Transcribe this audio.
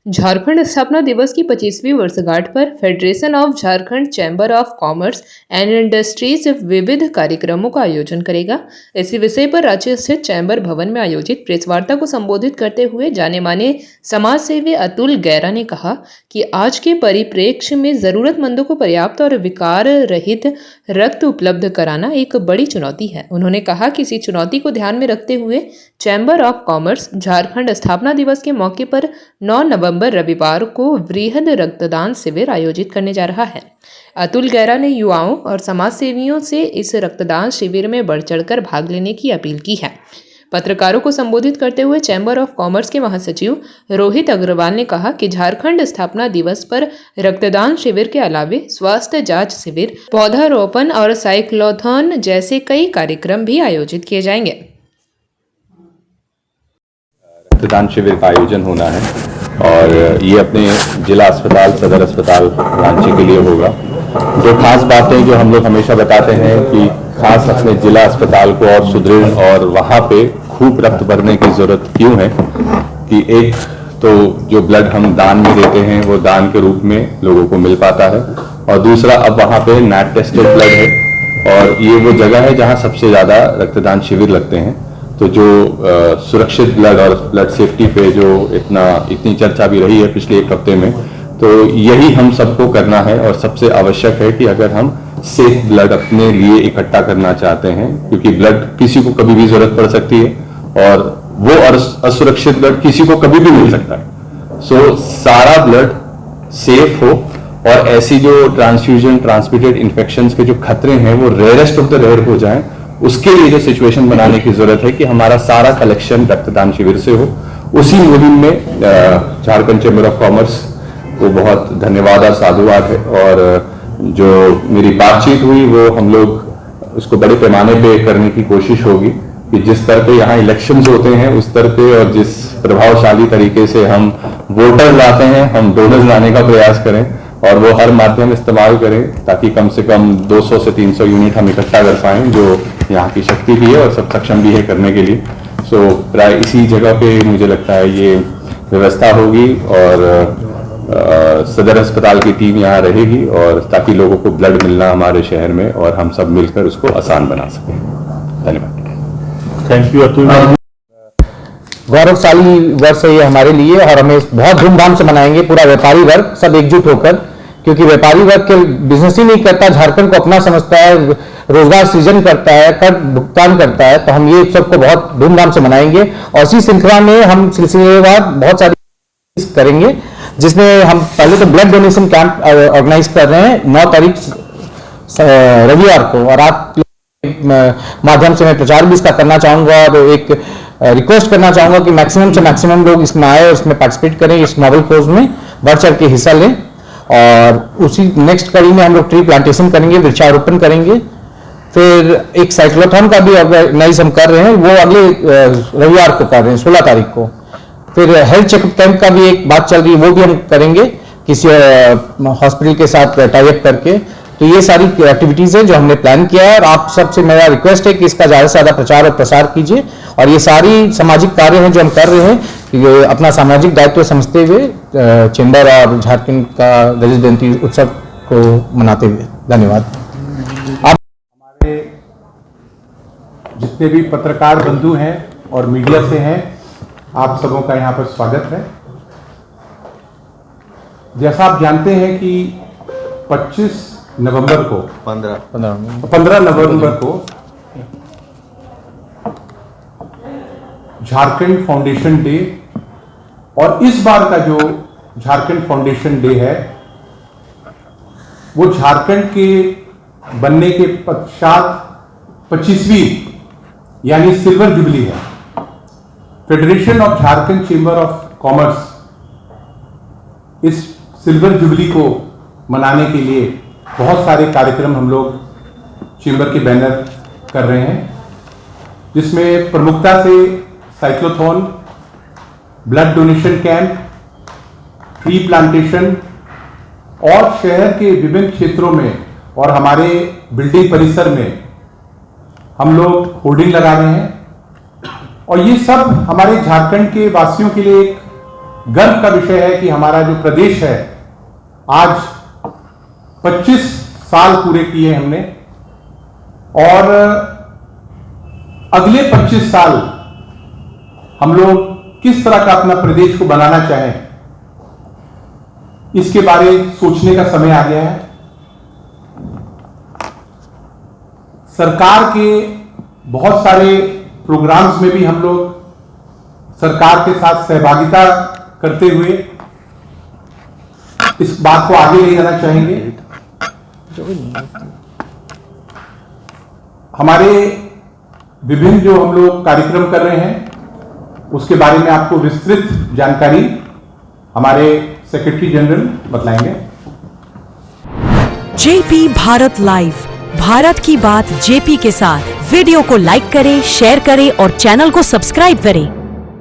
झारखंड स्थापना दिवस की 25वीं वर्षगांठ पर federation of Jharkhand chamber of commerce and industries विविध कार्यक्रमों का आयोजन करेगा। इसी विषय पर रांची स्थित चैम्बर भवन में आयोजित प्रेस वार्ता को संबोधित करते हुए जाने माने समाज सेवी अतुल गैरा ने कहा कि आज के परिप्रेक्ष्य में जरूरतमंदों को पर्याप्त और विकार रहित रक्त उपलब्ध कराना एक बड़ी चुनौती है। उन्होंने कहा कि इसी चुनौती को ध्यान में रखते हुए चैम्बर ऑफ कॉमर्स झारखंड स्थापना दिवस के मौके पर 9 नवंबर रविवार को वृहद रक्तदान शिविर आयोजित करने जा रहा है। अतुल गैरा ने युवाओं और समाज सेवियों से इस रक्तदान शिविर में बढ़ चढ़कर भाग लेने की अपील की है। पत्रकारों को संबोधित करते हुए चैम्बर ऑफ कॉमर्स के महासचिव रोहित अग्रवाल ने कहा कि झारखंड स्थापना दिवस पर रक्तदान शिविर के अलावे स्वास्थ्य जांच शिविर, पौधारोपण और साइक्लोथॉन जैसे कई कार्यक्रम भी आयोजित किए जाएंगे। रक्तदान शिविर का आयोजन होना है और ये अपने जिला अस्पताल सदर अस्पताल रांची के लिए होगा। जो खास बातें जो हम लोग हमेशा बताते हैं कि खास अपने जिला अस्पताल को और सुदृढ़ और वहाँ पे खूब रक्त भरने की जरूरत क्यों है कि एक तो जो ब्लड हम दान में देते हैं वो दान के रूप में लोगों को मिल पाता है और दूसरा अब वहाँ पे नैट टेस्टेड ब्लड है और ये वो जगह है जहाँ सबसे ज़्यादा रक्तदान शिविर लगते हैं। तो जो सुरक्षित ब्लड और ब्लड सेफ्टी पे जो इतनी चर्चा भी रही है पिछले एक हफ्ते में, तो यही हम सबको करना है और सबसे आवश्यक है कि अगर हम सेफ ब्लड अपने लिए इकट्ठा करना चाहते हैं, क्योंकि ब्लड किसी को कभी भी जरूरत पड़ सकती है और वो असुरक्षित ब्लड किसी को कभी भी मिल सकता है। सो सारा ब्लड सेफ हो और ऐसी जो ट्रांसफ्यूजन ट्रांसमिटेड इन्फेक्शंस के जो खतरे हैं वो रेयरेस्ट ऑफ द रेयर हो जाएं, उसके लिए जो सिचुएशन बनाने की जरूरत है कि हमारा सारा कलेक्शन रक्तदान शिविर से हो। उसी मुहिम में झारखंड चैम्बर ऑफ कॉमर्स को बहुत धन्यवाद और साधुवाद है और जो मेरी बातचीत हुई वो हम लोग उसको बड़े पैमाने पे करने की कोशिश होगी कि जिस स्तर पे यहाँ इलेक्शंस होते हैं उस स्तर पे और जिस प्रभावशाली तरीके से हम वोटर लाते हैं, हम डोनर्स लाने का प्रयास करें और वो हर माध्यम इस्तेमाल करें ताकि कम से कम 200 से 300 यूनिट हम इकट्ठा कर पाएं, जो यहाँ की शक्ति भी है और सब सक्षम भी है करने के लिए। सो प्राय इसी जगह पे मुझे लगता है ये व्यवस्था होगी और सदर अस्पताल की टीम यहाँ रहेगी और ताकि लोगों को ब्लड मिलना हमारे शहर में और हम सब मिलकर उसको आसान बना सकें। धन्यवाद। Thank you Atul. गौरवशाली वर्ष है ये हमारे लिए और हमें बहुत धूमधाम से मनाएंगे, पूरा व्यापारी वर्ग सब एकजुट होकर, क्योंकि व्यापारी वर्ग के बिजनेस ही नहीं करता, झारखंड को अपना समझता है, रोजगार सृजन करता है, कर भुगतान करता है, तो हम ये उत्सव को बहुत धूमधाम से मनाएंगे और इसी श्रृंखला में हम सिलसिलेवार बहुत सारी करेंगे, जिसमें हम पहले तो ब्लड डोनेशन कैंप ऑर्गेनाइज कर रहे हैं 9 तारीख रविवार को और आप माध्यम से मैं प्रचार भी इसका करना चाहूंगा और एक रिक्वेस्ट करना चाहूंगा कि मैक्सिमम से मैक्सिमम लोग इसमें आए और इसमें पार्टिसिपेट करें, इस नोबल कोज में बढ़ चढ़ के हिस्सा लें और उसी नेक्स्ट कड़ी में हम लोग ट्री प्लांटेशन करेंगे, वृक्षारोपण करेंगे। फिर एक साइक्लोथॉन का भी ऑर्गेनाइज हम कर रहे हैं, वो अगले रविवार को कर रहे हैं 16 तारीख को। फिर हेल्थ चेकअप कैंप का भी एक बात चल रही है, वो भी हम करेंगे किसी हॉस्पिटल के साथ टाई अप करके। तो ये सारी एक्टिविटीज हैं जो हमने प्लान किया है और आप सबसे मेरा रिक्वेस्ट है कि इसका ज़्यादा से ज़्यादा प्रचार और प्रसार कीजिए और ये सारी सामाजिक कार्य हैं जो हम कर रहे हैं कि अपना सामाजिक दायित्व समझते हुए चैम्बर और झारखंड का रजत जयंती उत्सव को मनाते हुए। धन्यवाद। हमारे जितने भी पत्रकार बंधु हैं और मीडिया से हैं, आप सबों का यहाँ पर स्वागत है। जैसा आप जानते हैं कि 25 नवंबर को 15 नवंबर को झारखंड फाउंडेशन डे और इस बार का जो झारखंड फाउंडेशन डे है वो झारखंड के बनने के पश्चात 25वीं यानी सिल्वर जुबली है। Federation of Jharkhand chamber of commerce इस सिल्वर जुबली को मनाने के लिए बहुत सारे कार्यक्रम हम लोग चैम्बर के बैनर कर रहे हैं, जिसमें प्रमुखता से cyclothon, blood donation camp, tree plantation और शहर के विभिन्न क्षेत्रों में और हमारे बिल्डिंग परिसर में हम लोग होर्डिंग लगा रहे हैं और ये सब हमारे झारखंड के वासियों के लिए एक गर्व का विषय है कि हमारा जो प्रदेश है आज 25 साल पूरे किए हमने और अगले 25 साल हम लोग किस तरह का अपना प्रदेश को बनाना चाहें, इसके बारे सोचने का समय आ गया है। सरकार के बहुत सारे प्रोग्राम्स में भी हम लोग सरकार के साथ सहभागिता करते हुए इस बात को आगे ले जाना चाहेंगे। हमारे विभिन्न जो हम लोग कार्यक्रम कर रहे हैं उसके बारे में आपको विस्तृत जानकारी हमारे सेक्रेटरी जनरल बतलाएंगे। जेपी भारत लाइव, भारत की बात जेपी के साथ। वीडियो को लाइक करें, शेयर करें और चैनल को सब्सक्राइब करें।